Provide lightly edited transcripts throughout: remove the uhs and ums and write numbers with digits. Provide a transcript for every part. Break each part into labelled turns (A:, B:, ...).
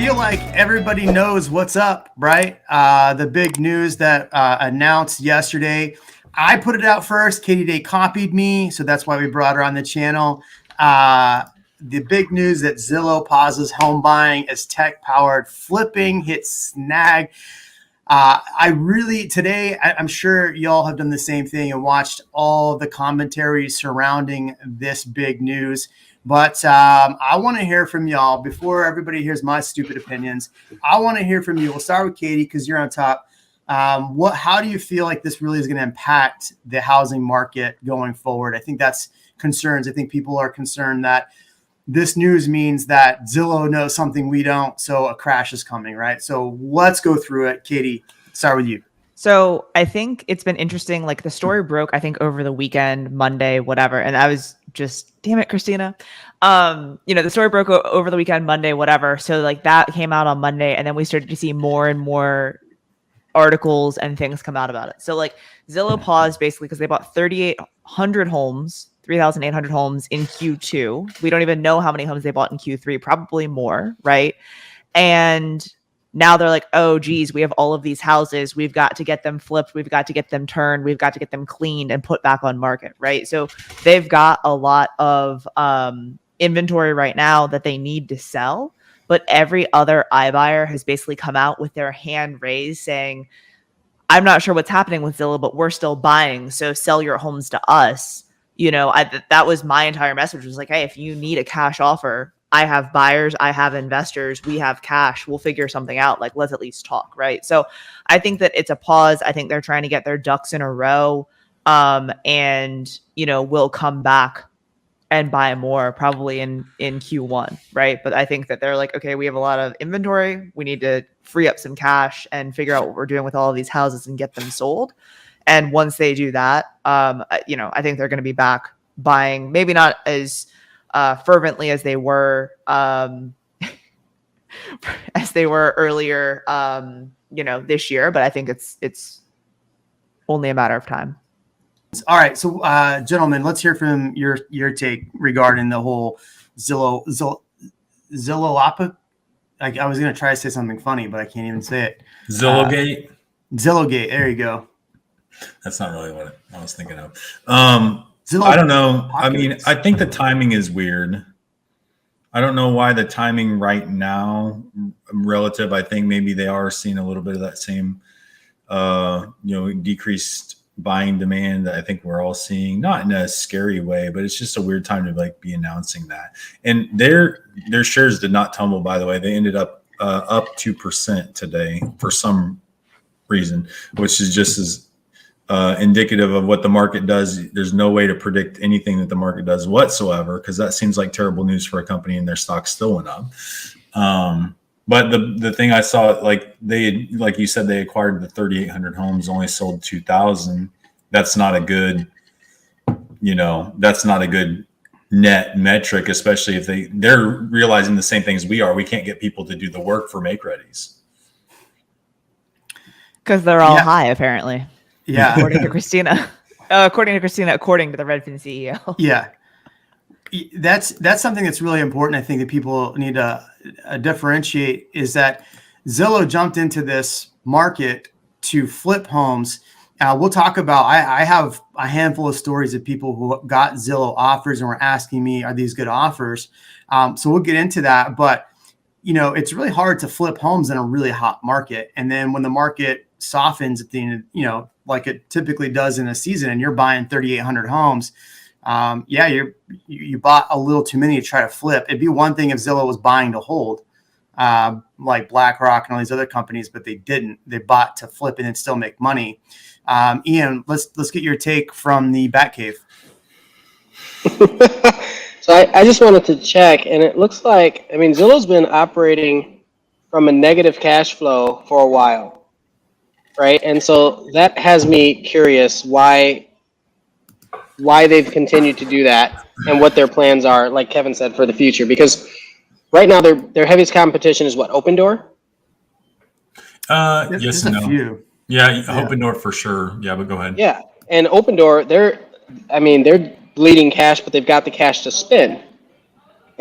A: feel like everybody knows what's up, right? The big news that announced yesterday. I put it out first. Katie Day copied me, so that's why we brought her on the channel. The big news that Zillow pauses home buying as tech-powered flipping hits snag. I'm sure y'all have done the same thing and watched all the commentary surrounding this big news. But I want to hear from y'all before everybody hears my stupid opinions. I want to hear from you. We'll start with Katie because you're on top. How do you feel like this really is going to impact the housing market going forward? I think that's concerns. I think people are concerned that this news means that Zillow knows something we don't, so a crash is coming, right? So let's go through it. Katie, start with you.
B: So I think it's been interesting. Like the story broke, I think over the weekend, Monday, whatever. And I was just, damn it, Christina. The story broke over the weekend, Monday, whatever. So like that came out on Monday. And then we started to see more and more articles and things come out about it. So like Zillow paused basically because they bought 3,800 homes in Q2. We don't even know how many homes they bought in Q3, probably more, right? And now they're like, oh, geez, we have all of these houses. We've got to get them flipped. We've got to get them turned. We've got to get them cleaned and put back on market, right? So they've got a lot of inventory right now that they need to sell. But every other iBuyer has basically come out with their hand raised saying, I'm not sure what's happening with Zillow, but we're still buying. So sell your homes to us. That was my entire message was like, hey, if you need a cash offer, I have buyers, I have investors, we have cash, we'll figure something out. Like, let's at least talk, right? So I think that it's a pause. I think they're trying to get their ducks in a row and we'll come back and buy more probably in Q1, right? But I think that they're like, okay, we have a lot of inventory. We need to free up some cash and figure out what we're doing with all of these houses and get them sold. And once they do that, I think they're going to be back buying, maybe not as fervently as they were earlier, this year. But I think it's only a matter of time.
A: All right, so gentlemen, let's hear from your take regarding the whole Zillow. Like I was going to try to say something funny, but I can't even say it.
C: Zillowgate.
A: Zillowgate. There you go.
C: That's not really what I was thinking of. I don't know. I mean, I think the timing is weird. I don't know why the timing right now relative. I think maybe they are seeing a little bit of that same, decreased buying demand that I think we're all seeing, not in a scary way, but it's just a weird time to be announcing that. And their shares did not tumble, by the way. They ended up 2% today for some reason, which is just as indicative of what the market does. There's no way to predict anything that the market does whatsoever, because that seems like terrible news for a company and their stock still went up. But the thing I saw, like you said, they acquired the 3,800 homes, only sold 2,000. That's not a good, net metric, especially if they're realizing the same thing as we are. We can't get people to do the work for make-readies.
B: Because they're all high, apparently.
A: Yeah.
B: According to Christina. According to the Redfin CEO.
A: Yeah. That's something that's really important. I think that people need to differentiate is that Zillow jumped into this market to flip homes. We'll talk about, I have a handful of stories of people who got Zillow offers and were asking me, are these good offers? So we'll get into that. But, it's really hard to flip homes in a really hot market. And then when the market softens at the end, like it typically does in a season, and you're buying 3,800 homes, you bought a little too many to try to flip. It'd be one thing if Zillow was buying to hold, like BlackRock and all these other companies, but they didn't. They bought to flip and still make money. Ian, let's get your take from the Batcave.
D: So I just wanted to check, and it looks like, Zillow's been operating from a negative cash flow for a while, right? And so that has me curious why they've continued to do that and what their plans are, like Kevin said, for the future. Because right now their heaviest competition is what, Opendoor?
C: Yes and no.
A: Few.
C: Yeah, Opendoor for sure. Yeah, but go ahead.
D: Yeah, and Opendoor, they're bleeding cash, but they've got the cash to spend.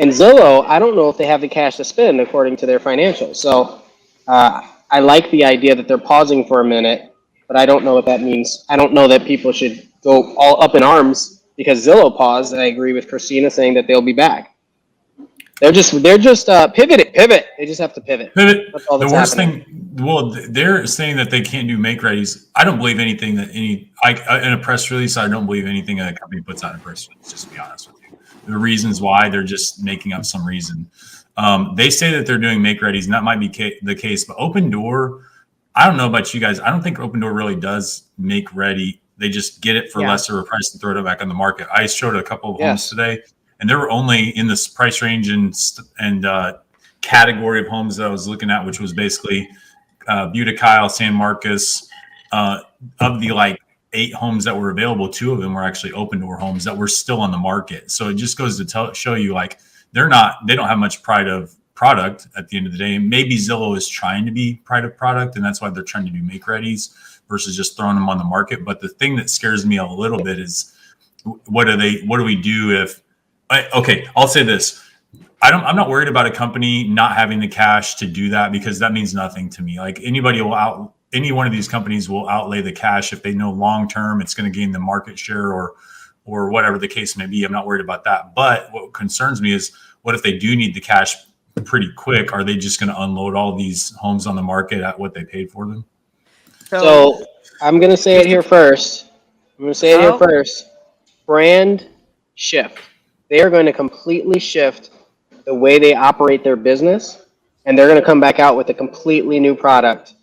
D: And Zillow, I don't know if they have the cash to spend according to their financials. So I like the idea that they're pausing for a minute, but I don't know what that means. I don't know that people should go all up in arms because Zillow paused. I agree with Christina saying that they'll be back. They're just pivot. They just have to pivot.
C: Pivot.
D: That's all
C: The
D: that's
C: worst
D: happening.
C: thing, well, they're saying that they can't do make readies. I don't believe anything that in a press release. I don't believe anything that a company puts out in a press release. Just to be honest with you, the reasons why they're just making up some reason. They say that they're doing make readies, and that might be the case. But Open Door, I don't know about you guys. I don't think Open Door really does make ready. They just get it for lesser of a price and throw it back on the market. I showed a couple of homes today, and they were only in this price range and category of homes that I was looking at, which was basically Butte-Kyle, San Marcos. Of the like 8 homes that were available, 2 of them were actually Open Door homes that were still on the market. So it just goes to show you, like, they don't have much pride of product at the end of the day. And maybe Zillow is trying to be pride of product, and that's why they're trying to do make readies versus just throwing them on the market. But the thing that scares me a little bit is what do we do if, okay, I'll say this. I'm not worried about a company not having the cash to do that, because that means nothing to me. Like, any one of these companies will outlay the cash if they know long-term it's going to gain the market share or whatever the case may be. I'm not worried about that. But what concerns me is, what if they do need the cash pretty quick? Are they just going to unload all these homes on the market at what they paid for them?
D: So I'm going to say it here first. Brand shift. They are going to completely shift the way they operate their business, and they're going to come back out with a completely new product,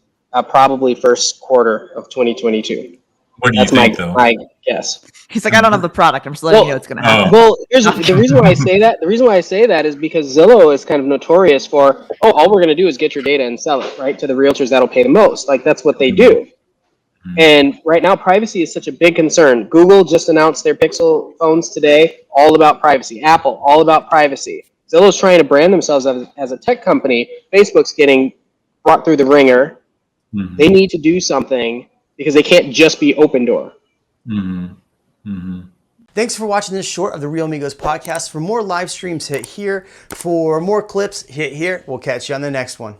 D: probably first quarter of 2022.
C: What do you think, though?
D: My guess.
B: He's like, I don't have the product. I'm just letting you know it's going to happen.
D: Well, the reason why I say that is because Zillow is kind of notorious for, all we're going to do is get your data and sell it, right, to the realtors that'll pay the most. Like, that's what they do. And right now, privacy is such a big concern. Google just announced their Pixel phones today, all about privacy. Apple, all about privacy. Zillow's trying to brand themselves as a tech company. Facebook's getting brought through the ringer. Mm-hmm. They need to do something, because they can't just be Open Door.
C: Mm-hmm. Mm-hmm.
E: Thanks for watching this short of the REALMigos podcast. For more live streams, hit here. For more clips, hit here. We'll catch you on the next one.